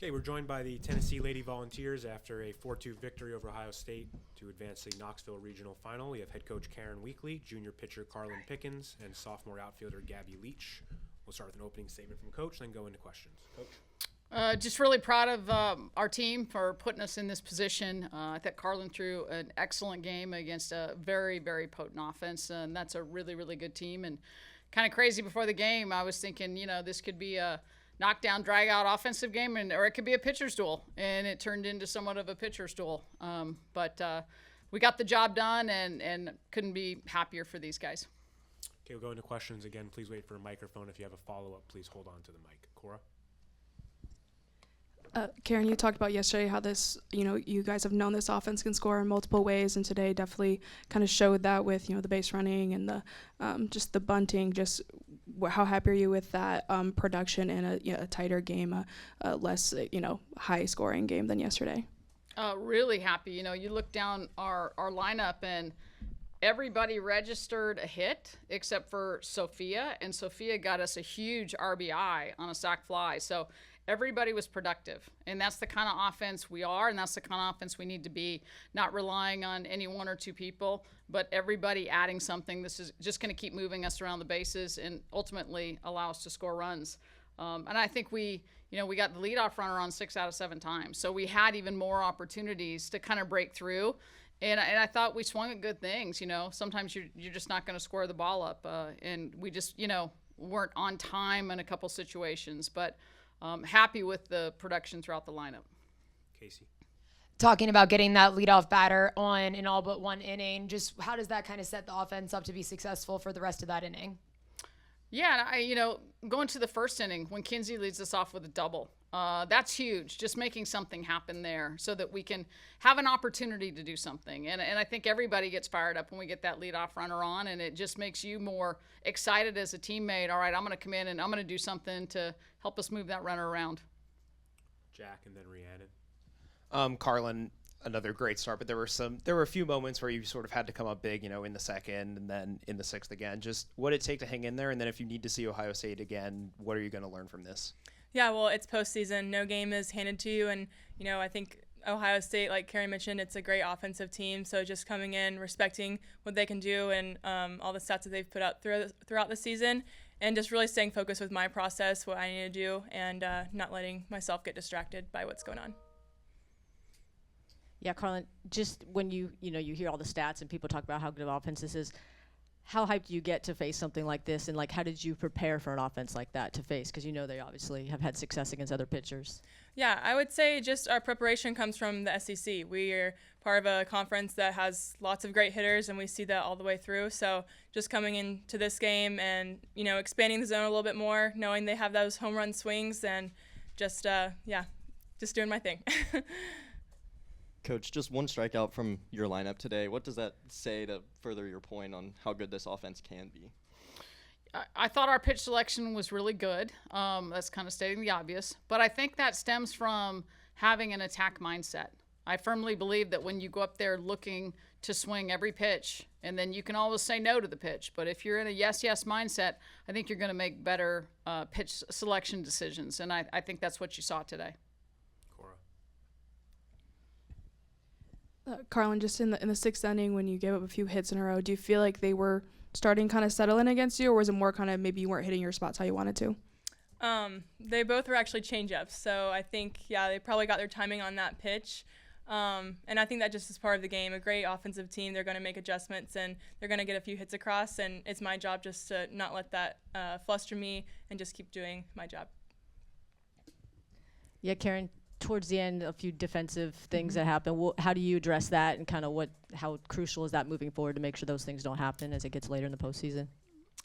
Okay, we're joined by the Tennessee Lady Volunteers after a 4-2 victory over Ohio State to advance the Knoxville Regional Final. We have head coach Karen Weekly, junior pitcher Carlin Pickens, and sophomore outfielder Gabby Leach. We'll start with an opening statement from Coach, then go into questions. Coach? Just really proud of our team for putting us in this position. I think Carlin threw an excellent game against a very, very potent offense, and that's a really, really good team. And kind of crazy before the game, I was thinking, this could be a knockdown, drag-out offensive game, or it could be a pitcher's duel, and it turned into somewhat of a pitcher's duel. But we got the job done, and couldn't be happier for these guys. Okay, we'll go into questions again. Please wait for a microphone. If you have a follow-up, please hold on to the mic. Cora? Karen, you talked about yesterday how this, you guys have known this offense can score in multiple ways, and today definitely kind of showed that with, the base running and the just the bunting. Just how happy are you with that production in a tighter game, a less high scoring game than yesterday? Really happy. You look down our lineup and everybody registered a hit except for Sophia, and Sophia got us a huge RBI on a sac fly. So everybody was productive, and that's the kind of offense we are, and that's the kind of offense we need to be, not relying on any one or two people, but everybody adding something. This is just going to keep moving us around the bases and ultimately allow us to score runs. And I think we got the leadoff runner on 6 out of 7 times, so we had even more opportunities to kind of break through. And I thought we swung at good things. Sometimes you're just not going to square the ball up, and we just weren't on time in a couple situations, but happy with the production throughout the lineup. Casey? Talking about getting that leadoff batter on in all but one inning, just how does that kind of set the offense up to be successful for the rest of that inning? Yeah, going to the first inning when Kinsey leads us off with a double, that's huge. Just making something happen there so that we can have an opportunity to do something. And I think everybody gets fired up when we get that leadoff runner on, and it just makes you more excited as a teammate. All right, I'm going to come in and I'm going to do something to help us move that runner around. Jack and then Rhiannon. Carlin, another great start, but there were a few moments where you sort of had to come up big, in the second and then in the sixth again. Just what did it take to hang in there? And then if you need to see Ohio State again, what are you going to learn from this? Yeah, well, it's postseason. No game is handed to you. And, I think Ohio State, like Carrie mentioned, it's a great offensive team. So just coming in, respecting what they can do and all the stats that they've put out throughout the season, and just really staying focused with my process, what I need to do, and not letting myself get distracted by what's going on. Yeah, Carlin, just when you hear all the stats and people talk about how good of offense this is, how hyped do you get to face something like this, and how did you prepare for an offense like that to face? Because they obviously have had success against other pitchers. Yeah, I would say just our preparation comes from the SEC. We are part of a conference that has lots of great hitters, and we see that all the way through. So just coming into this game and expanding the zone a little bit more, knowing they have those home run swings, and just doing my thing. Coach, just one strikeout from your lineup today. What does that say to further your point on how good this offense can be? I thought our pitch selection was really good. That's kind of stating the obvious. But I think that stems from having an attack mindset. I firmly believe that when you go up there looking to swing every pitch, and then you can always say no to the pitch. But if you're in a yes mindset, I think you're going to make better pitch selection decisions. And I think that's what you saw today. Carlin, just in the sixth inning when you gave up a few hits in a row, do you feel like they were starting kind of settle in against you, or was it more kind of maybe you weren't hitting your spots how you wanted to? They both were actually change-ups, so I think, they probably got their timing on that pitch. And I think that just is part of the game. A great offensive team, they're going to make adjustments, and they're going to get a few hits across, and it's my job just to not let that fluster me and just keep doing my job. Yeah, Karen, towards the end, a few defensive things that happen. How do you address that, and kind of how crucial is that moving forward to make sure those things don't happen as it gets later in the postseason?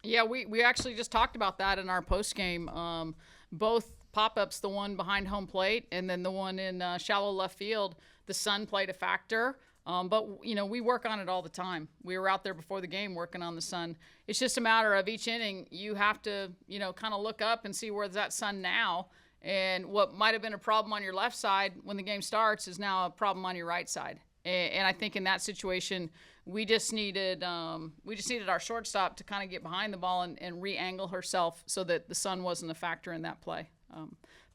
Yeah, we actually just talked about that in our postgame. Both pop-ups, the one behind home plate and then the one in shallow left field, the sun played a factor. But, we work on it all the time. We were out there before the game working on the sun. It's just a matter of each inning, you have to, kind of look up and see where's that sun now. And what might have been a problem on your left side when the game starts is now a problem on your right side. And I think in that situation, we just needed our shortstop to kind of get behind the ball and re-angle herself so that the sun wasn't a factor in that play.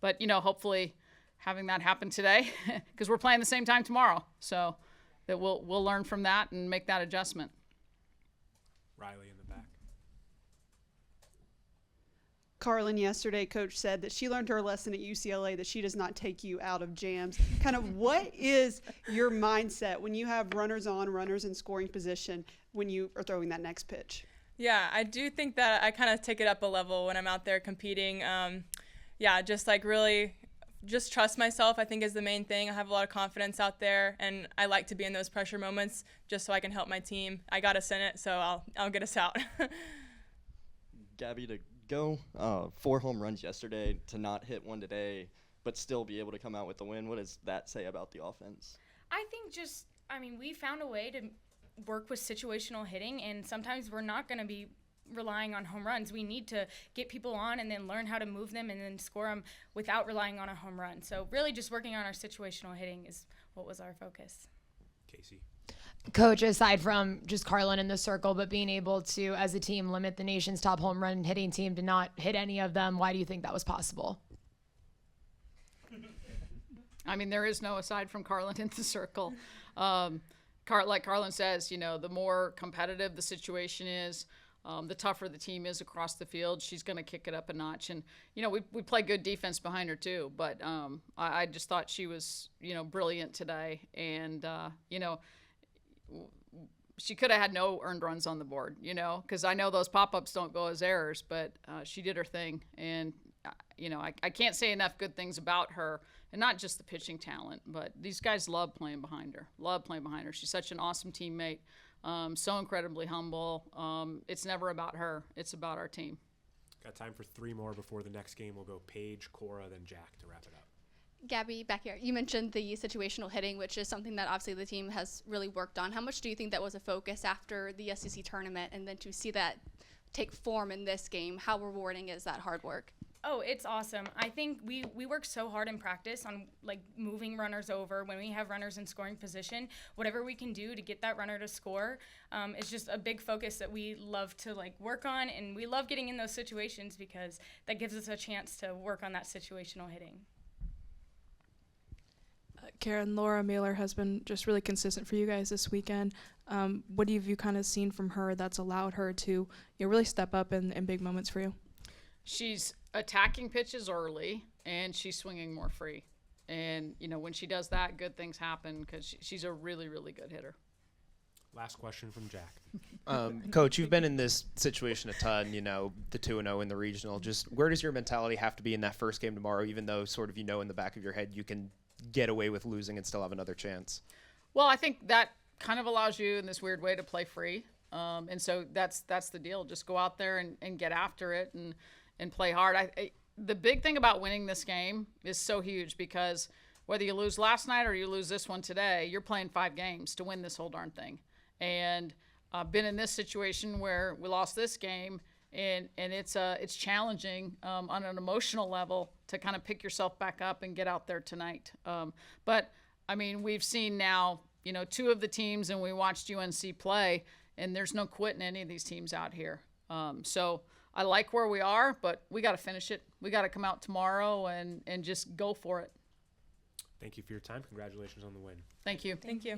But hopefully having that happen today because we're playing the same time tomorrow. So that we'll learn from that and make that adjustment. Riley in the back. Carlin, yesterday, Coach said that she learned her lesson at UCLA that she does not take you out of jams. Kind of what is your mindset when you have runners on, runners in scoring position when you are throwing that next pitch? Yeah, I do think that I kind of take it up a level when I'm out there competing. Just like really just trust myself, I think, is the main thing. I have a lot of confidence out there, and I like to be in those pressure moments just so I can help my team. I got us in it, so I'll get us out. Gabby, to go 4 home runs yesterday, to not hit one today, but still be able to come out with the win, what does that say about the offense? I think we found a way to work with situational hitting, and sometimes we're not going to be relying on home runs. We need to get people on and then learn how to move them and then score them without relying on a home run. So really just working on our situational hitting is what was our focus. Casey. Coach, aside from just Carlin in the circle, but being able to, as a team, limit the nation's top home run hitting team to not hit any of them, why do you think that was possible? I mean, there is no aside from Carlin in the circle. Like Carlin says, the more competitive the situation is, the tougher the team is across the field. She's going to kick it up a notch. And, we play good defense behind her too. But I just thought she was, brilliant today. And, she could have had no earned runs on the board, because I know those pop-ups don't go as errors. But she did her thing. And, I can't say enough good things about her. And not just the pitching talent, but these guys love playing behind her. She's such an awesome teammate. So incredibly humble. It's never about her. It's about our team. Got time for 3 more before the next game. We'll go Paige, Cora, then Jack to wrap it up. Gabby, back here, you mentioned the situational hitting, which is something that obviously the team has really worked on. How much do you think that was a focus after the SEC tournament, and then to see that take form in this game? How rewarding is that hard work? Oh, it's awesome. I think we work so hard in practice on moving runners over when we have runners in scoring position. Whatever we can do to get that runner to score is just a big focus that we love to work on, and we love getting in those situations because that gives us a chance to work on that situational hitting. Karen, Laura Mailer has been just really consistent for you guys this weekend. What have you kind of seen from her that's allowed her to really step up in big moments for you? She's attacking pitches early, and she's swinging more free. And, when she does that, good things happen because she's a really, really good hitter. Last question from Jack. Coach, you've been in this situation a ton, the 2-0 in the regional. Just where does your mentality have to be in that first game tomorrow, even though sort of in the back of your head you can get away with losing and still have another chance? Well, I think that kind of allows you in this weird way to play free. And so that's the deal. Just go out there and get after it and play hard. The big thing about winning this game is so huge because whether you lose last night or you lose this one today, you're playing 5 games to win this whole darn thing. And I've been in this situation where we lost this game, and it's challenging on an emotional level to kind of pick yourself back up and get out there tonight. But I mean, we've seen now 2 of the teams, and we watched UNC play, and there's no quitting any of these teams out here. So I like where we are, but we got to finish it. We got to come out tomorrow and just go for it. Thank you for your time. Congratulations on the win. Thank you. Thank you.